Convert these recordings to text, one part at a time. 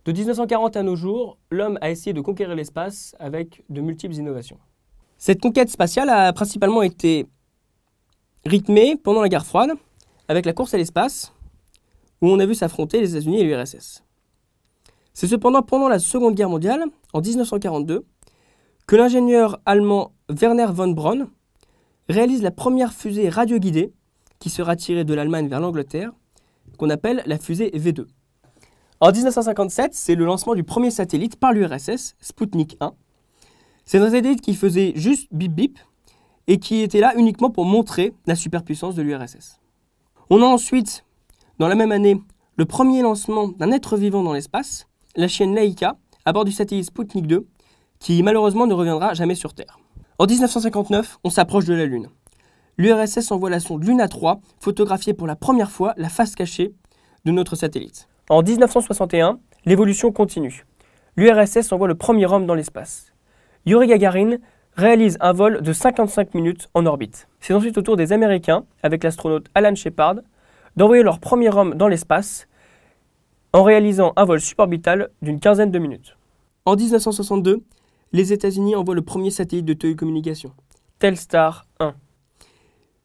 De 1940 à nos jours, l'homme a essayé de conquérir l'espace avec de multiples innovations. Cette conquête spatiale a principalement été rythmée pendant la guerre froide, avec la course à l'espace, où on a vu s'affronter les États-Unis et l'URSS. C'est cependant pendant la Seconde Guerre mondiale, en 1942, que l'ingénieur allemand Werner von Braun réalise la première fusée radioguidée qui sera tirée de l'Allemagne vers l'Angleterre, qu'on appelle la fusée V2. En 1957, c'est le lancement du premier satellite par l'URSS, Sputnik 1. C'est un satellite qui faisait juste bip bip et qui était là uniquement pour montrer la superpuissance de l'URSS. On a ensuite, dans la même année, le premier lancement d'un être vivant dans l'espace, la chienne Laika, à bord du satellite Sputnik 2, qui malheureusement ne reviendra jamais sur Terre. En 1959, on s'approche de la Lune. L'URSS envoie la sonde Luna 3, photographier pour la première fois la face cachée de notre satellite. En 1961, l'évolution continue. L'URSS envoie le premier homme dans l'espace. Yuri Gagarin réalise un vol de 55 minutes en orbite. C'est ensuite au tour des Américains, avec l'astronaute Alan Shepard, d'envoyer leur premier homme dans l'espace en réalisant un vol suborbital d'une quinzaine de minutes. En 1962, les États-Unis envoient le premier satellite de télécommunication, Telstar 1.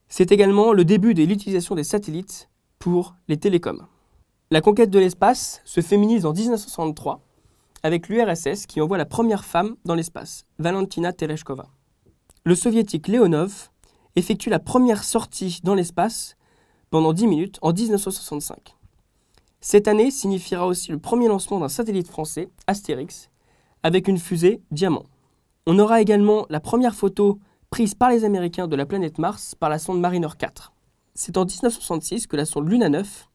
C'est également le début de l'utilisation des satellites pour les télécoms. La conquête de l'espace se féminise en 1963 avec l'URSS qui envoie la première femme dans l'espace, Valentina Tereshkova. Le soviétique Leonov effectue la première sortie dans l'espace pendant 10 minutes en 1965. Cette année signifiera aussi le premier lancement d'un satellite français, Astérix, avec une fusée Diamant. On aura également la première photo prise par les Américains de la planète Mars par la sonde Mariner 4. C'est en 1966 que la sonde Luna 9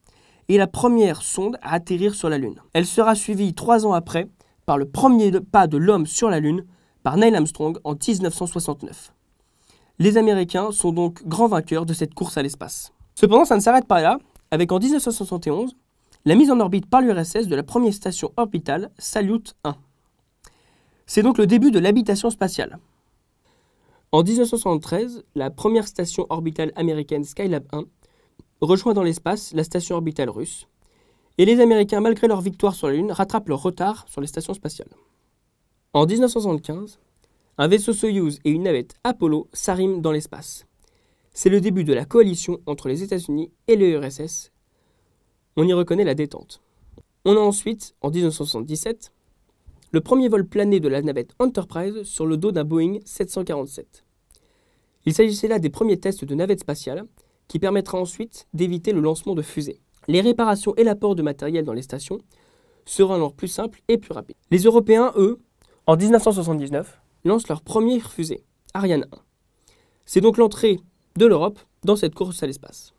est la première sonde à atterrir sur la Lune. Elle sera suivie 3 ans après par le premier pas de l'homme sur la Lune par Neil Armstrong en 1969. Les Américains sont donc grands vainqueurs de cette course à l'espace. Cependant, ça ne s'arrête pas là, avec en 1971 la mise en orbite par l'URSS de la première station orbitale Salyut 1. C'est donc le début de l'habitation spatiale. En 1973, la première station orbitale américaine Skylab 1 rejoint dans l'espace la station orbitale russe, et les Américains, malgré leur victoire sur la Lune, rattrapent leur retard sur les stations spatiales. En 1975, un vaisseau Soyouz et une navette Apollo s'arriment dans l'espace. C'est le début de la coalition entre les États-Unis et l'URSS. On y reconnaît la détente. On a ensuite, en 1977, le premier vol plané de la navette Enterprise sur le dos d'un Boeing 747. Il s'agissait là des premiers tests de navettes spatiales qui permettra ensuite d'éviter le lancement de fusées. Les réparations et l'apport de matériel dans les stations seront alors plus simples et plus rapides. Les Européens, eux, en 1979, lancent leur première fusée, Ariane 1. C'est donc l'entrée de l'Europe dans cette course à l'espace.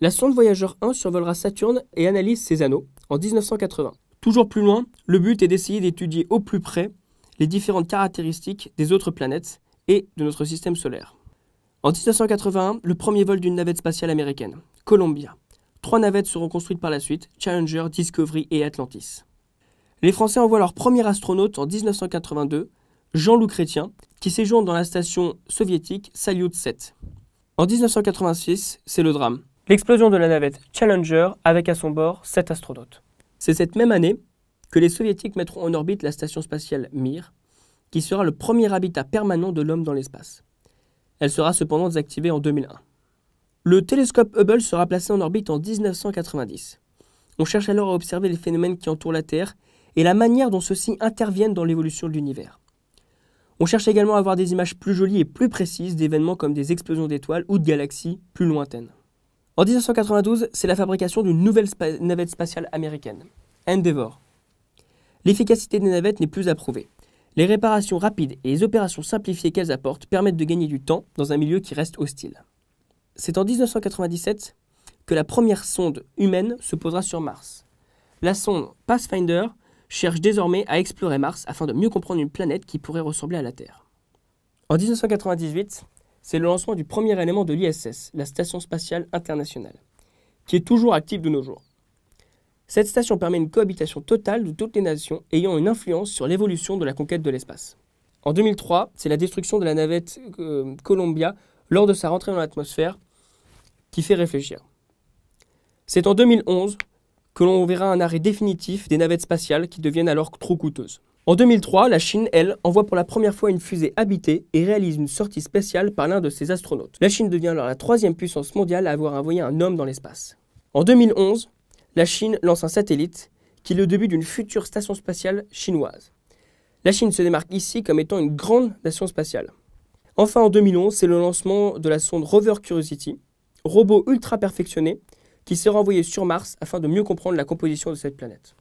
La sonde Voyager 1 survolera Saturne et analyse ses anneaux en 1980. Toujours plus loin, le but est d'essayer d'étudier au plus près les différentes caractéristiques des autres planètes et de notre système solaire. En 1981, le premier vol d'une navette spatiale américaine, Columbia. 3 navettes seront construites par la suite, Challenger, Discovery et Atlantis. Les Français envoient leur premier astronaute en 1982, Jean-Loup Chrétien, qui séjourne dans la station soviétique Salyut 7. En 1986, c'est le drame. L'explosion de la navette Challenger avec à son bord 7 astronautes. C'est cette même année que les Soviétiques mettront en orbite la station spatiale Mir, qui sera le premier habitat permanent de l'homme dans l'espace. Elle sera cependant désactivée en 2001. Le télescope Hubble sera placé en orbite en 1990. On cherche alors à observer les phénomènes qui entourent la Terre et la manière dont ceux-ci interviennent dans l'évolution de l'univers. On cherche également à avoir des images plus jolies et plus précises d'événements comme des explosions d'étoiles ou de galaxies plus lointaines. En 1992, c'est la fabrication d'une nouvelle navette spatiale américaine, Endeavour. L'efficacité des navettes n'est plus à prouver. Les réparations rapides et les opérations simplifiées qu'elles apportent permettent de gagner du temps dans un milieu qui reste hostile. C'est en 1997 que la première sonde humaine se posera sur Mars. La sonde Pathfinder cherche désormais à explorer Mars afin de mieux comprendre une planète qui pourrait ressembler à la Terre. En 1998, c'est le lancement du premier élément de l'ISS, la Station spatiale internationale, qui est toujours active de nos jours. Cette station permet une cohabitation totale de toutes les nations ayant une influence sur l'évolution de la conquête de l'espace. En 2003, c'est la destruction de la navette Columbia lors de sa rentrée dans l'atmosphère qui fait réfléchir. C'est en 2011 que l'on verra un arrêt définitif des navettes spatiales qui deviennent alors trop coûteuses. En 2003, la Chine, elle, envoie pour la première fois une fusée habitée et réalise une sortie spatiale par l'un de ses astronautes. La Chine devient alors la 3e puissance mondiale à avoir envoyé un homme dans l'espace. En 2011, la Chine lance un satellite qui est le début d'une future station spatiale chinoise. La Chine se démarque ici comme étant une grande nation spatiale. Enfin, en 2011, c'est le lancement de la sonde Rover Curiosity, robot ultra perfectionné, qui sera envoyé sur Mars afin de mieux comprendre la composition de cette planète.